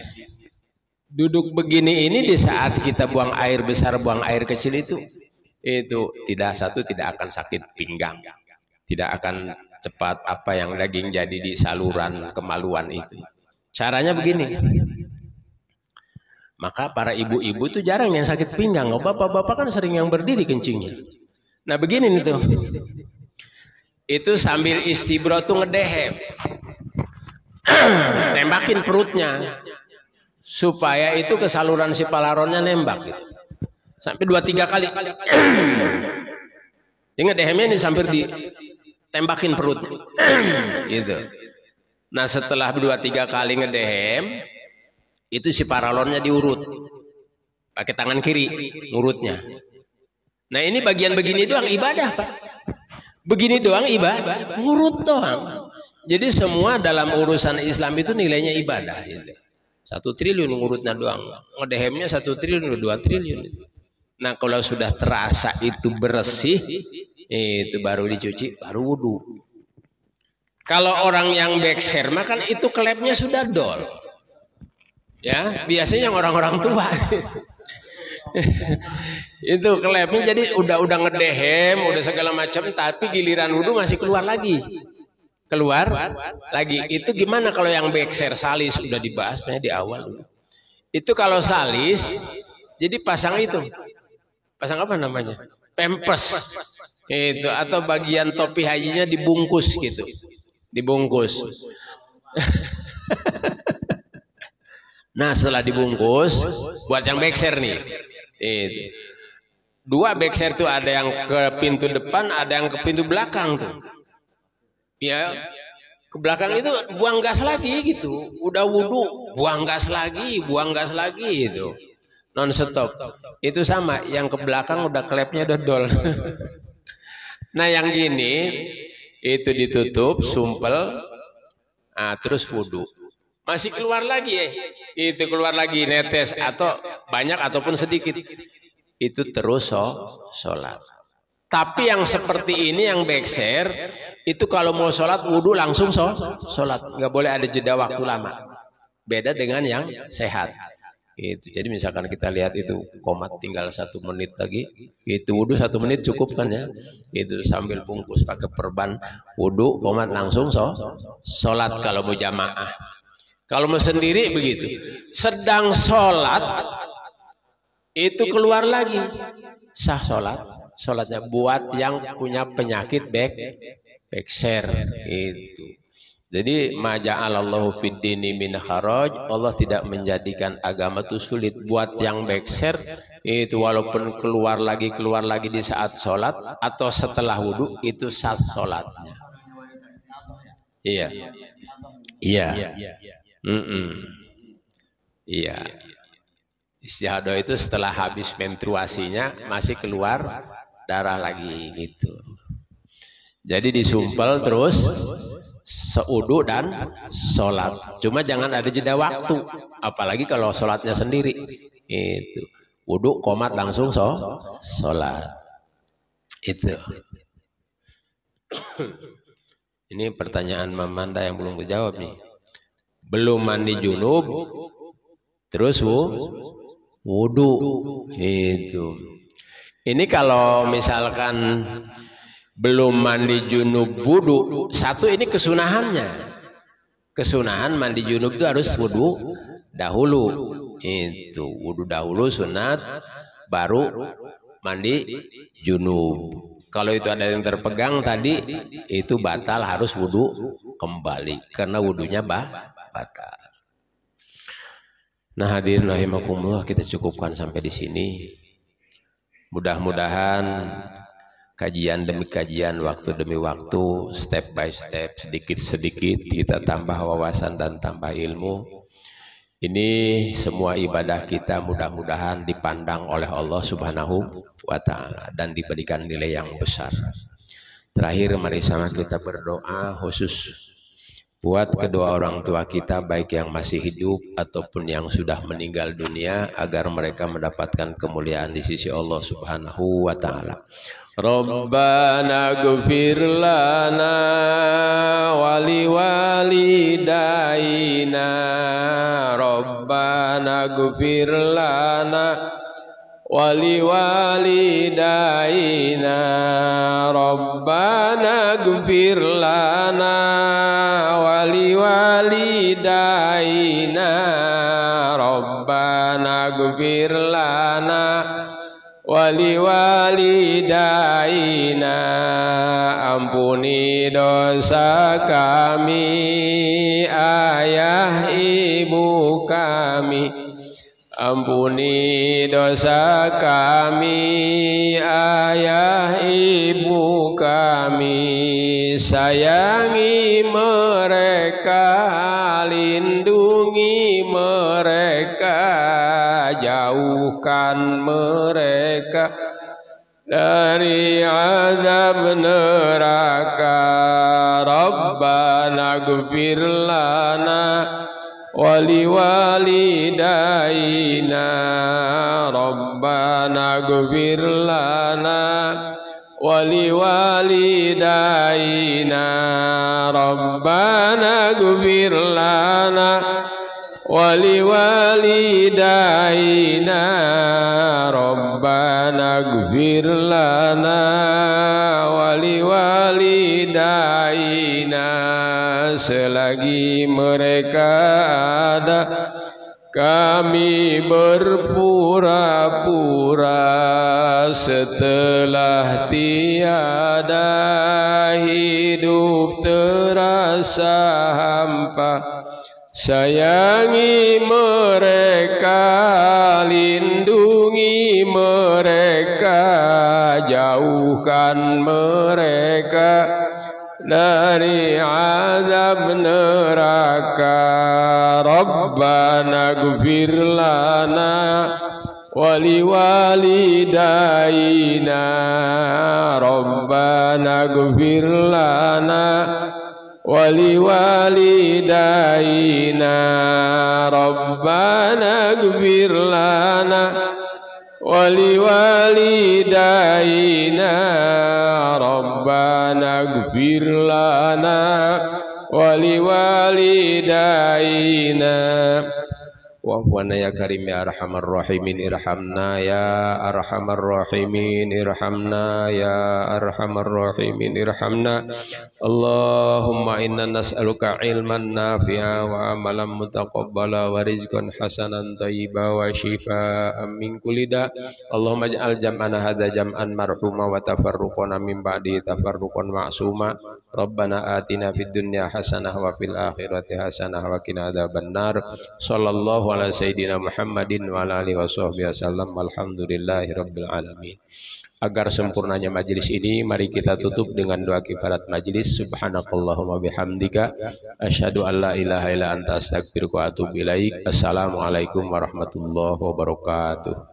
duduk begini ini di saat kita buang air besar, buang air kecil itu tidak akan sakit pinggang, tidak akan cepat apa yang daging jadi di saluran kemaluan itu. Caranya begini. Maka para ibu-ibu tuh jarang yang sakit pinggang. Bapak-bapak kan sering yang berdiri kencingnya. Nah begini nih tuh. Itu sambil istibro tuh ngedehem. Nembakin perutnya. Supaya itu ke saluran si palaronnya nembak gitu. Sampai 2-3 kali. Dia ngedehemnya ini sambil ditembakin perutnya. Gitu. Nah setelah 2-3 kali ngedehem, itu si paralonnya diurut pakai tangan kiri ngurutnya. Nah ini bagian begini doang ibadah Pak, begini doang ibadah, ngurut doang. Jadi semua dalam urusan Islam itu nilainya ibadah gitu. 1 triliun ngurutnya doang, ngedehemnya 1 triliun 2 triliun. Nah kalau sudah terasa itu bersih, itu baru dicuci, baru wudu. Kalau orang yang bekser makan itu klepnya sudah dol. Ya, biasanya yang orang-orang tua. Itu klepnya jadi udah ngedehem, udah segala macam, tapi giliran wudu masih keluar lagi. Itu gimana kalau yang bekser salis udah dibahas di awal dulu. Itu kalau salis jadi pasang apa namanya? Pempes. Itu atau bagian topi hajinya dibungkus gitu. Dibungkus. Nah setelah dibungkus, buat yang bekser nih, 2 bekser tuh ada yang ke pintu depan, ada yang ke pintu belakang tuh. Ya, ke belakang itu buang gas lagi gitu. Udah wudu, buang gas lagi gitu. Non stop. Itu sama, yang ke belakang udah klepnya udah dol. Nah yang gini, Itu ditutup, sumpel, terus wudhu. Masih keluar lagi itu keluar lagi netes atau banyak ataupun sedikit. Itu terus sholat. Tapi yang seperti ini yang bekser, itu kalau mau sholat wudhu langsung sholat. Nggak boleh ada jeda waktu lama. Beda dengan yang sehat. Itu. Jadi misalkan kita lihat itu komat tinggal 1 menit lagi, itu wudhu 1 menit cukup kan ya? Itu sambil bungkus pakai perban, wudhu, komat langsung sholat kalau mau jamaah. Kalau mau sendiri begitu. Sedang sholat itu keluar lagi sah sholatnya. Buat yang punya penyakit bekser itu. Jadi maja'alallahu fid dini min kharaj, Allah tidak menjadikan agama itu sulit. Buat yang bekser itu walaupun keluar lagi di saat sholat atau setelah wudhu itu sah sholatnya. Iya. Iya. Istihadah itu setelah habis menstruasinya masih keluar darah lagi gitu. Jadi disumpel terus seudu dan sholat. Cuma jangan ada jeda waktu, apalagi kalau sholatnya sendiri. Itu wudu komat langsung sholat. Itu. Ini pertanyaan Mamanda yang belum dijawab nih. Belum mandi junub, terus wudu. Itu. Ini kalau misalkan belum mandi junub wudu, satu ini kesunahannya. Kesunahan mandi junub itu harus wudu dahulu. Itu wudu dahulu sunat, baru mandi junub. Kalau itu ada yang terpegang tadi, itu batal, harus wudu kembali karena wudunya batal. Nah hadirin rahimakumullah, kita cukupkan sampai di sini. Mudah-mudahan kajian demi kajian, waktu demi waktu, step by step, sedikit-sedikit kita tambah wawasan dan tambah ilmu. Ini semua ibadah kita mudah-mudahan dipandang oleh Allah Subhanahu wa Ta'ala dan diberikan nilai yang besar. Terakhir mari sama kita berdoa khusus buat kedua orang tua kita, baik yang masih hidup ataupun yang sudah meninggal dunia, agar mereka mendapatkan kemuliaan di sisi Allah Subhanahu wa Ta'ala. Rabbana ghfir lana wali walidaina, Rabbana ghfir lana wali walidaina, Rabbana ghfir lana wali walidaina, Rabbana ghfir lana wali walidaina. Ampuni dosa kami, ayah ibu kami. Ampuni dosa kami, ayah ibu kami. Sayangi mereka, lindungi mereka, jauhkan mereka dari azab neraka. Rabbana ghfir lana wali walidaina, Rabbana ghfir lana wali walidaina, Rabbana ghfir lana wali walidaina, Rabbana ghfir lana wali walidaina. Selagi mereka ada, kami berpura-pura. Setelah tiada, hidup terasa hampa. Sayangi mereka, lindungi mereka, jauhkan mereka dari azab neraka. Rabbana ghfir lana ولوالدينا ربنا اغفر لنا ولوالدينا ربنا اغفر لنا ولوالدينا ربنا اغفر لنا ولوالدينا وعفونا يا كريم يا أرحم الراحمين ارحمنا يا أرحم الراحمين ارحمنا يا أرحم الراحمين ارحمنا اللهم إنا نسألك علما نافعا وعملا متقبلا ورزقا حسنا طيبا وشفاء من كل داء اللهم اجعل جمعنا هذا جمعا مرحوما وتفرقنا من بعده تفرقا معصوما ربنا آتنا في الدنيا حسنة وفي الآخرة حسنة وقنا عذاب النار صلى الله على سيدنا Muhammadin wa ala alihi washabbihi wasallam walhamdulillahi rabbil alamin. Agar sempurnanya majelis ini, mari kita tutup dengan doa kifarat majelis. Subhanakallahumma bihamdika asyhadu an la ilaha illa anta astaghfiruka wa atubu ilaik. Assalamualaikum warahmatullahi wabarakatuh.